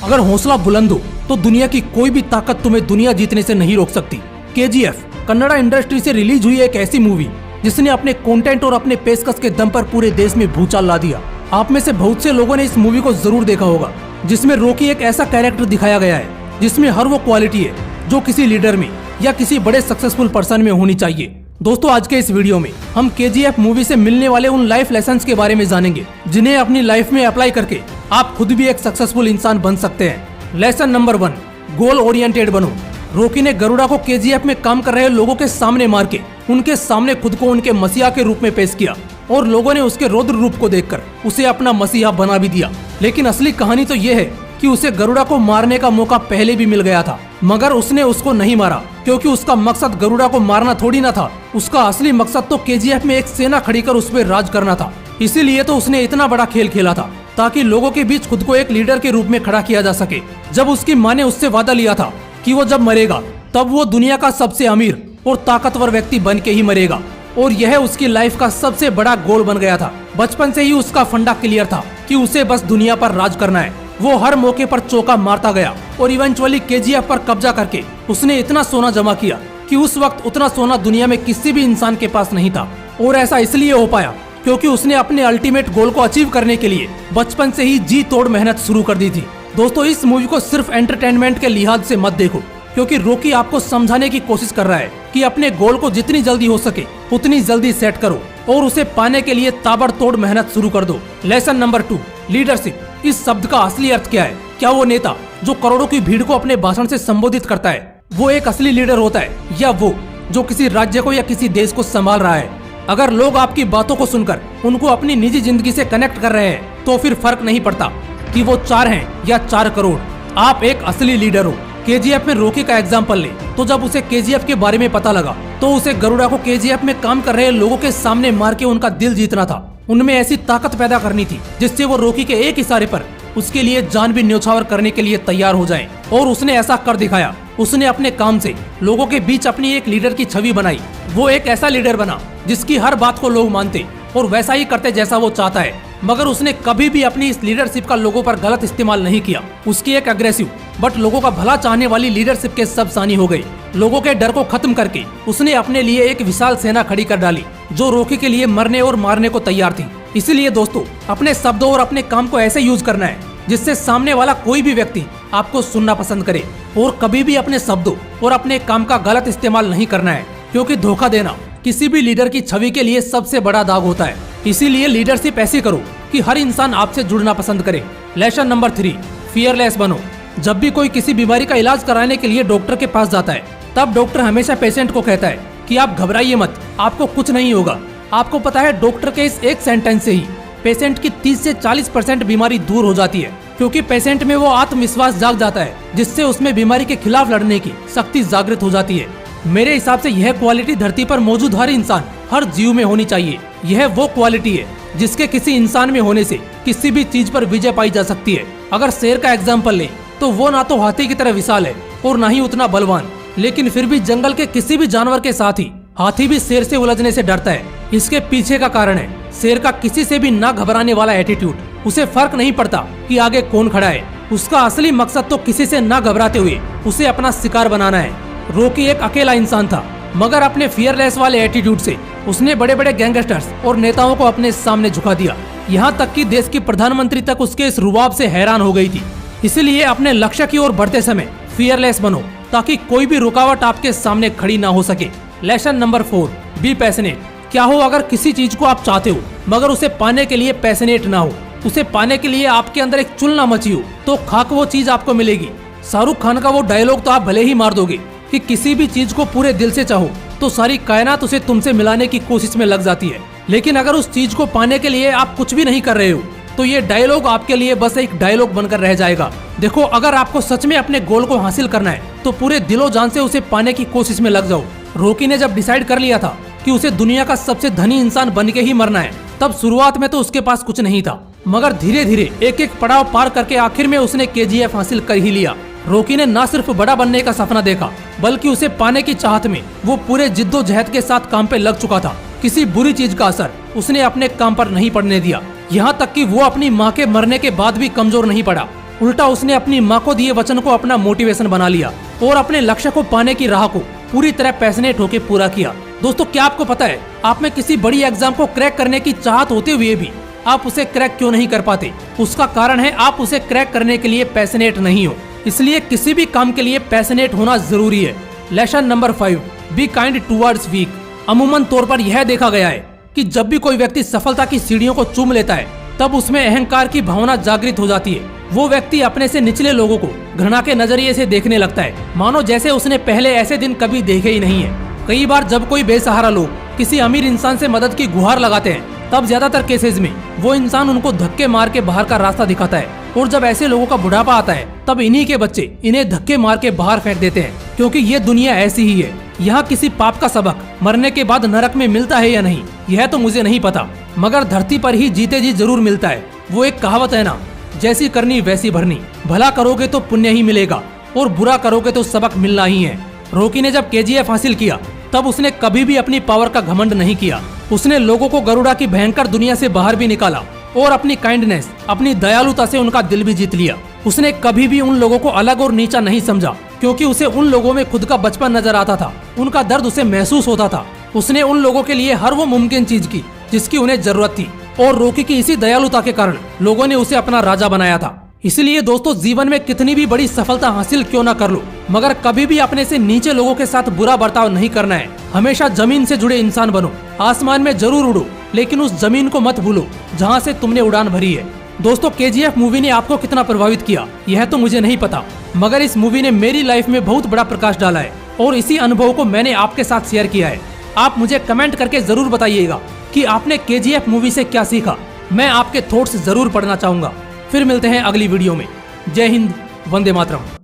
अगर हौसला बुलंद हो तो दुनिया की कोई भी ताकत तुम्हें दुनिया जीतने से नहीं रोक सकती। केजीएफ कन्नड़ा इंडस्ट्री से रिलीज हुई एक ऐसी मूवी जिसने अपने कंटेंट और अपने पेशकश के दम पर पूरे देश में भूचाल ला दिया। आप में से बहुत से लोगों ने इस मूवी को जरूर देखा होगा, जिसमें रॉकी एक ऐसा कैरेक्टर दिखाया गया है जिसमें हर वो क्वालिटी है जो किसी लीडर में या किसी बड़े सक्सेसफुल पर्सन में होनी चाहिए। दोस्तों, आज के इस वीडियो में हम केजीएफ मूवी से मिलने वाले उन लाइफ लेसन्स के बारे में जानेंगे जिन्हें अपनी लाइफ में अप्लाई करके आप खुद भी एक सक्सेसफुल इंसान बन सकते हैं। लेसन नंबर 1, गोल ओरिएंटेड बनो। रॉकी ने गरुड़ा को केजीएफ में काम कर रहे लोगों के सामने मार के उनके सामने खुद को उनके मसीहा के रूप में पेश किया और लोगों ने उसके रौद्र रूप को देखकर उसे अपना मसीहा बना भी दिया। लेकिन असली कहानी तो ये है कि उसे गरुड़ा को मारने का मौका पहले भी मिल गया था, मगर उसने उसको नहीं मारा क्योंकि उसका मकसद गरुड़ा को मारना थोड़ी ना था। उसका असली मकसद तो केजीएफ में एक सेना खड़ी कर उस पर राज करना था। इसीलिए तो उसने इतना बड़ा खेल खेला था ताकि लोगों के बीच खुद को एक लीडर के रूप में खड़ा किया जा सके। जब उसकी माँ ने उससे वादा लिया था कि वो जब मरेगा तब वो दुनिया का सबसे अमीर और ताकतवर व्यक्ति बन के ही मरेगा, और यह उसकी लाइफ का सबसे बड़ा गोल बन गया था। बचपन से ही उसका फंडा क्लियर था कि उसे बस दुनिया पर राज करना है। वो हर मौके पर चौका मारता गया और इवेंचुअली केजीएफ पर कब्जा करके उसने इतना सोना जमा किया कि उस वक्त उतना सोना दुनिया में किसी भी इंसान के पास नहीं था। और ऐसा इसलिए हो पाया क्योंकि उसने अपने अल्टीमेट गोल को अचीव करने के लिए बचपन से ही जी तोड़ मेहनत शुरू कर दी थी। दोस्तों, इस मूवी को सिर्फ एंटरटेनमेंट के लिहाज से मत देखो, क्योंकि रॉकी आपको समझाने की कोशिश कर रहा है कि अपने गोल को जितनी जल्दी हो सके उतनी जल्दी सेट करो और उसे पाने के लिए ताबड़तोड़ मेहनत शुरू कर दो। Lesson number 2, leadership. इस शब्द का असली अर्थ क्या है? क्या वो नेता जो करोड़ों की भीड़ को अपने भाषण से संबोधित करता है वो एक असली लीडर होता है, या वो जो किसी राज्य को या किसी देश को संभाल रहा है? अगर लोग आपकी बातों को सुनकर उनको अपनी निजी जिंदगी से कनेक्ट कर रहे हैं तो फिर फर्क नहीं पड़ता कि वो 4 हैं या 4 करोड़, आप एक असली लीडर हो। केजीएफ में रॉकी का एग्जाम्पल ले तो जब उसे केजीएफ के बारे में पता लगा तो उसे गरुड़ा को केजीएफ में काम कर रहे लोगों के सामने मार के उनका दिल जीतना था। उनमें ऐसी ताकत पैदा करनी थी जिससे वो रॉकी के एक इशारे पर उसके लिए जान भी न्यौछावर करने के लिए तैयार हो जाएं। और उसने ऐसा कर दिखाया। उसने अपने काम से लोगों के बीच अपनी एक लीडर की छवि बनाई। वो एक ऐसा लीडर बना जिसकी हर बात को लोग मानते और वैसा ही करते जैसा वो चाहता है, मगर उसने कभी भी अपनी इस लीडरशिप का लोगों पर गलत इस्तेमाल नहीं किया। उसकी एक अग्रेसिव बट लोगों का भला चाहने वाली लीडरशिप के सब सानी हो गई। लोगों के डर को खत्म करके उसने अपने लिए एक विशाल सेना खड़ी कर डाली जो रॉकी के लिए मरने और मारने को तैयार थी। इसीलिए दोस्तों, अपने शब्दों और अपने काम को ऐसे यूज करना है जिससे सामने वाला कोई भी व्यक्ति आपको सुनना पसंद करे, और कभी भी अपने शब्दों और अपने काम का गलत इस्तेमाल नहीं करना है, क्योंकि धोखा देना किसी भी लीडर की छवि के लिए सबसे बड़ा दाग होता है। इसीलिए लीडरशिप ऐसी करो कि हर इंसान आपसे जुड़ना पसंद करे। लेसन नंबर 3, फियरलेस बनो। जब भी कोई किसी बीमारी का इलाज कराने के लिए डॉक्टर के पास जाता है तब डॉक्टर हमेशा पेशेंट को कहता है कि आप घबराइए मत, आपको कुछ नहीं होगा। आपको पता है डॉक्टर के इस एक सेंटेंस से ही पेशेंट की 30 से 40% बीमारी दूर हो जाती है, क्योंकि पेशेंट में वो आत्मविश्वास जाग जाता है जिससे उसमें बीमारी के खिलाफ लड़ने की शक्ति जागृत हो जाती है। मेरे हिसाब से यह क्वालिटी धरती पर मौजूद हर इंसान, हर जीव में होनी चाहिए। यह वो क्वालिटी है जिसके किसी इंसान में होने से किसी भी चीज पर विजय पाई जा सकती है। अगर शेर का एग्जाम्पल लें तो वो ना तो हाथी की तरह विशाल है और ना ही उतना बलवान, लेकिन फिर भी जंगल के किसी भी जानवर के साथ ही हाथी भी शेर से उलझने से डरता है। इसके पीछे का कारण है शेर का किसी से भी ना घबराने वाला एटीट्यूड। उसे फर्क नहीं पड़ता कि आगे कौन खड़ा है, उसका असली मकसद तो किसी से ना घबराते हुए उसे अपना शिकार बनाना है। रॉकी एक अकेला इंसान था, मगर अपने फियरलेस वाले एटीट्यूड से उसने बड़े बड़े गैंगस्टर्स और नेताओं को अपने सामने झुका दिया। यहाँ तक कि देश की प्रधानमंत्री तक उसके इस रुबाब से हैरान हो गई थी। इसीलिए अपने लक्ष्य की ओर बढ़ते समय फियरलेस बनो ताकि कोई भी रुकावट आपके सामने खड़ी ना हो सके। Lesson number 4, be passionate. क्या हो अगर किसी चीज को आप चाहते हो मगर उसे पाने के लिए पैशनेट ना हो, उसे पाने के लिए आपके अंदर एक चुलना मची हो, तो खाक वो चीज आपको मिलेगी। शाहरुख खान का वो डायलॉग तो आप भले ही मार दोगे कि किसी भी चीज को पूरे दिल से चाहो तो सारी कायनात उसे तुमसे मिलाने की कोशिश में लग जाती है। लेकिन अगर उस चीज को पाने के लिए आप कुछ भी नहीं कर रहे हो तो ये डायलॉग आपके लिए बस एक डायलॉग बनकर रह जाएगा। देखो, अगर आपको सच में अपने गोल को हासिल करना है तो पूरे दिलो जान से उसे पाने की कोशिश में लग जाओ। रॉकी ने जब डिसाइड कर लिया था कि उसे दुनिया का सबसे धनी इंसान बन के ही मरना है, तब शुरुआत में तो उसके पास कुछ नहीं था, मगर धीरे धीरे एक एक पड़ाव पार करके आखिर में उसने केजीएफ हासिल कर ही लिया। रॉकी ने न सिर्फ बड़ा बनने का सपना देखा बल्कि उसे पाने की चाहत में वो पूरे जिद्दोजहद के साथ काम पे लग चुका था। किसी बुरी चीज का असर उसने अपने काम पर नहीं पड़ने दिया। यहाँ तक कि वो अपनी माँ के मरने के बाद भी कमजोर नहीं पड़ा उल्टा उसने अपनी माँ को दिए वचन को अपना मोटिवेशन बना लिया और अपने लक्ष्य को पाने की राह को पूरी तरह पैशनेट होकर पूरा किया। दोस्तों, क्या आपको पता है आप में किसी बड़ी एग्जाम को क्रैक करने की चाहत होते हुए भी आप उसे क्रैक क्यों नहीं कर पाते? उसका कारण है आप उसे क्रैक करने के लिए पैशनेट नहीं हो। इसलिए किसी भी काम के लिए पैशनेट होना जरूरी है। Lesson number 5, be kind towards weak. अमूमन तौर पर यह देखा गया है कि जब भी कोई व्यक्ति सफलता की सीढ़ियों को चूम लेता है तब उसमें अहंकार की भावना जागृत हो जाती है। वो व्यक्ति अपने से निचले लोगों को घृणा के नजरिए से देखने लगता है, मानो जैसे उसने पहले ऐसे दिन कभी देखे ही नहीं है। कई बार जब कोई बेसहारा लोग किसी अमीर इंसान से मदद की गुहार लगाते हैं तब ज्यादातर केसेस में वो इंसान उनको धक्के मार के बाहर का रास्ता दिखाता है। और जब ऐसे लोगों का बुढ़ापा आता है तब इन्हीं के बच्चे इन्हें धक्के मार के बाहर फेंक देते हैं, क्योंकि ये दुनिया ऐसी ही है। यहाँ किसी पाप का सबक मरने के बाद नरक में मिलता है या नहीं यह तो मुझे नहीं पता, मगर धरती पर ही जीते जी जरूर मिलता है। वो एक कहावत है ना, जैसी करनी वैसी भरनी। भला करोगे तो पुण्य ही मिलेगा और बुरा करोगे तो सबक मिलना ही है। रॉकी ने जब KGF हासिल किया तब उसने कभी भी अपनी पावर का घमंड नहीं किया। उसने लोगों को गरुड़ा की भयंकर दुनिया से बाहर भी निकाला और अपनी काइंडनेस, अपनी दयालुता से उनका दिल भी जीत लिया। उसने कभी भी उन लोगों को अलग और नीचा नहीं समझा, क्योंकि उसे उन लोगों में खुद का बचपन नजर आता था। उनका दर्द उसे महसूस होता था। उसने उन लोगों के लिए हर वो मुमकिन चीज की जिसकी उन्हें जरूरत थी, और रॉकी की इसी दयालुता के कारण लोगों ने उसे अपना राजा बनाया था। इसलिए दोस्तों, जीवन में कितनी भी बड़ी सफलता हासिल क्यों न कर लो, मगर कभी भी अपने से नीचे लोगों के साथ बुरा बर्ताव नहीं करना है। हमेशा जमीन से जुड़े इंसान बनो। आसमान में जरूर उड़ो, लेकिन उस जमीन को मत भूलो जहाँ से तुमने उड़ान भरी है। दोस्तों, KGF मूवी ने आपको कितना प्रभावित किया यह तो मुझे नहीं पता, मगर इस मूवी ने मेरी लाइफ में बहुत बड़ा प्रकाश डाला है और इसी अनुभव को मैंने आपके साथ शेयर किया है। आप मुझे कमेंट करके जरूर बताइएगा कि आपने KGF मूवी से क्या सीखा। मैं आपके थॉट्स जरूर पढ़ना चाहूंगा। फिर मिलते हैं अगली वीडियो में। जय हिंद, वंदे मातरम।